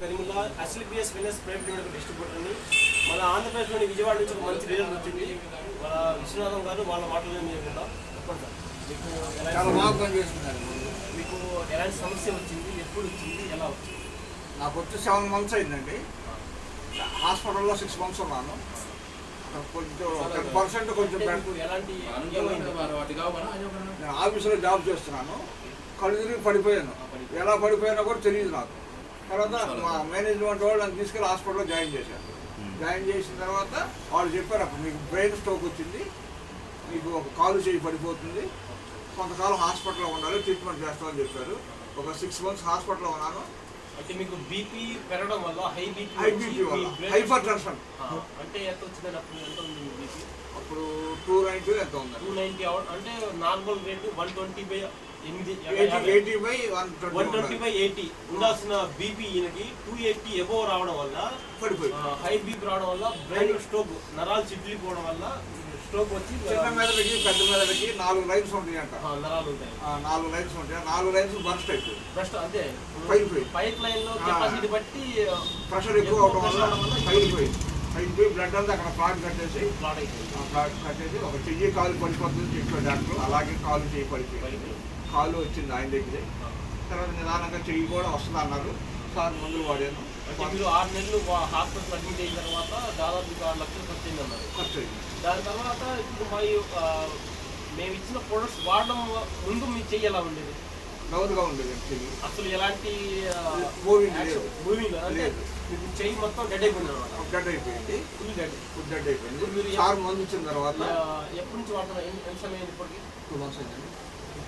కరీముల్లా అసిలిబియస్ wellness private limited డిస్ట్రిబ్యూటర్ని. మన ఆంధ్రప్రదేశ్లోని విజయవాడ నుంచి ఒక మంచి రిజల్ట్ వచ్చింది. మన విశ్వనాథం గారు వాళ్ళ మాటలు మీరు వింటాం. చెప్పండి సార్, మీకు ఎలాంటి సమస్య వచ్చింది, ఎప్పుడు వచ్చింది, ఎలా వచ్చింది? నాకు వచ్చి 7 months అయిందండి. హాస్పిటల్లో 6 months ఉన్నాను. కొంచెం 10% కొంచెం ఎలాంటి నేను ఆఫీసులో జాబ్ చేస్తున్నాను. కళ్ళు తిరిగి పడిపోయాను. ఎలా పడిపోయానో కూడా తెలియదు నాకు. తర్వాత మా మేనేజ్మెంట్ వాళ్ళు నన్ను తీసుకెళ్ళి హాస్పిటల్లో జాయిన్ చేశారు. జాయిన్ చేసిన తర్వాత వాళ్ళు చెప్పారు, అప్పుడు మీకు బ్రెయిన్ స్ట్రోక్ వచ్చింది, మీకు ఒక కాలు చేయి పడిపోతుంది, కొంతకాలం హాస్పిటల్లో ఉండాలి, ట్రీట్మెంట్ చేస్తామని చెప్పారు. ఒక 6 months హాస్పిటల్లో ఉన్నాను. అంటే మీకు బీపీ పెరగడం వల్ల హై బీపీ హైపర్ టెన్షన్ అంటే ఎంత వచ్చిందని అప్పుడు ఎంత ఉంది బీపీ? అప్పుడు 290 ఎంత ఉంది? 290 అంటే నార్మల్ రేటు 120/8 120/80 ఉండాల్సిన బీపీ ఈయనకి 280 ఎబోవ్ రావడం వల్ల పడిపోయి హై బీపీ రావడం వల్ల బ్రెయిన్ స్ట్రోక్, నరాలు చిట్లిపోవడం వల్ల స్ట్రోక్ వచ్చి చిన్న మెదడుకి పెద్ద మెదడుకి 4 లైన్స్ ఉంటాయంట. నరాలు ఉంటాయి, 4 లైన్స్ ఉంటాయి. 4 లైన్స్ బర్స్ట్ అయిపోయి అంతే పైప్ లైన్ లో కెపాసిటీ బట్టి ప్రెషర్ ఎక్కువ అవడం వల్ల పైపోయి బ్లడ్ అంతా అక్కడ ఫ్లాట్ కట్టేసి ఒక చెయ్యి కాలు పడిపోతుంది చెప్పాడు డాక్టర్. అలాగే కాలు చెయ్యి పడిపోయి కాలు వచ్చింది ఆయన దగ్గరే. తర్వాత నిదానంగా చెయ్యి కూడా వస్తుంది అన్నారు. సార్ మందులు వాడాను. అంటే మీరు 6 నెలలు హాస్పిటల్ అడ్మిట్ అయిన తర్వాత దాదాపు 6 లక్షలు ఖర్చు అయింది అన్నారు. ఖర్చు అయింది. దాని తర్వాత ఇప్పుడు మేము ఇచ్చిన ప్రొడక్ట్స్ వాడడం ముందు మీ చెయ్యి ఎలా ఉండేది? నవ్వుగా ఉండేది చెయ్యి. అసలు ఎలాంటి మూవింగ్ అంటే మీకు చెయ్యి మొత్తం డెడ్ అయిపోయింది అనమాట. డెడ్ అయిపోయింది, ఫుల్ డెడ్ అయిపోయింది. మీరు సార్ మందు ఇచ్చిన తర్వాత ఎప్పటి నుంచి వాడుతున్నారు? ఎంత సమయం అయింది ఇప్పటికి? 2 months అయిందండి.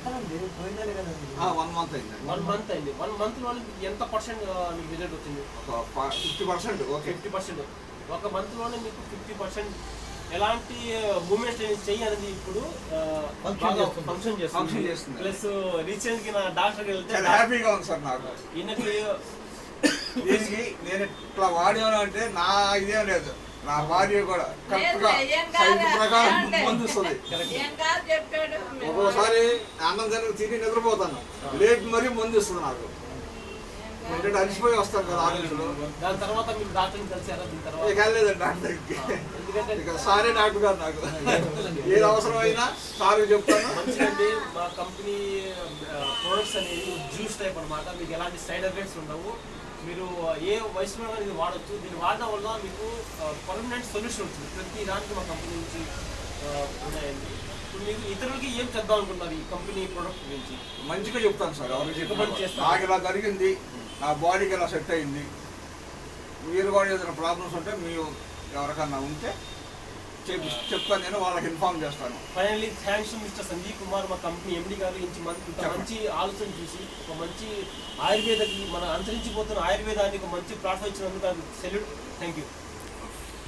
1 month అయిందండి. 1 month అయింది. 1 month లో ఎంత పర్సెంట్ మీకు రిజల్ట్ వచ్చింది? 50%. ఓకే, 50%. 1 month లోనే మీకు 50% ఎలాంటి మూమెంట్స్ చెయ్యి అనేది ఇప్పుడు ఫంక్షన్ చేస్తుంది. ప్లస్ రీసెంట్ గా నా డాక్టర్కి వెళ్తే హ్యాపీగా ఉంది సార్. నాకు ఈయనకి దీనికి నేను ఇట్లా వాడాను అంటే నా ఇదేం లేదు, నా భార్య కూడా కరెక్ట్గా సైన్స్ ప్రకారం మందు ఇస్తుంది. ఒక్కోసారి అన్నం తిని నిద్రపోతాను, లేట్ మరీ మందు ఇస్తుంది నాకు. ఏంటంటే అలసిపోయి వస్తాను కదా ఆఫీసులో. దాని తర్వాత మీరు డాక్టర్ని కలిసారా? దీని తర్వాత వెళ్ళలేదండి డాక్టర్కి. ఎందుకంటే సారే డాక్టర్ గారు నాకు ఏది అవసరమైనా సార్కి చెప్తాను. మంచిదండి. మా కంపెనీ ప్రొడక్ట్స్ అనేవి జ్యూస్ టైప్ అనమాట. మీకు ఎలాంటి సైడ్ ఎఫెక్ట్స్ ఉండవు. మీరు ఏ వయసులో ఇది వాడచ్చు. దీన్ని వాడడం వల్ల మీకు పర్మనెంట్ సొల్యూషన్ వచ్చింది. ప్రతి దానికి మా కంపెనీ నుంచి ఉన్నాయండి. ఇప్పుడు మీకు ఇతరులకి ఏం చేద్దాం అనుకున్నారు ఈ కంపెనీ ప్రొడక్ట్ గురించి? మంచిగా చెప్తాను సార్. నాకు ఇలా జరిగింది, నా బాడీకి ఇలా సెట్ అయింది. మీరు కూడా ఏదైనా ప్రాబ్లమ్స్ ఉంటే మీరు ఎవరికన్నా ఉంటే చెప్తాను, నేను వాళ్ళకి ఇన్ఫార్మ్ చేస్తాను. Finally thanks mister Sanjeev Kumar, మా కంపెనీ ఎండి గారు మంచి ఆలోచన చూసి ఒక మంచి ఆయుర్వేదకి మన అంతరించిపోతున్న ఆయుర్వేదానికి ఒక మంచి ప్లాట్ఫామ్ ఇచ్చినందుకు సెల్యూట్. Thank you.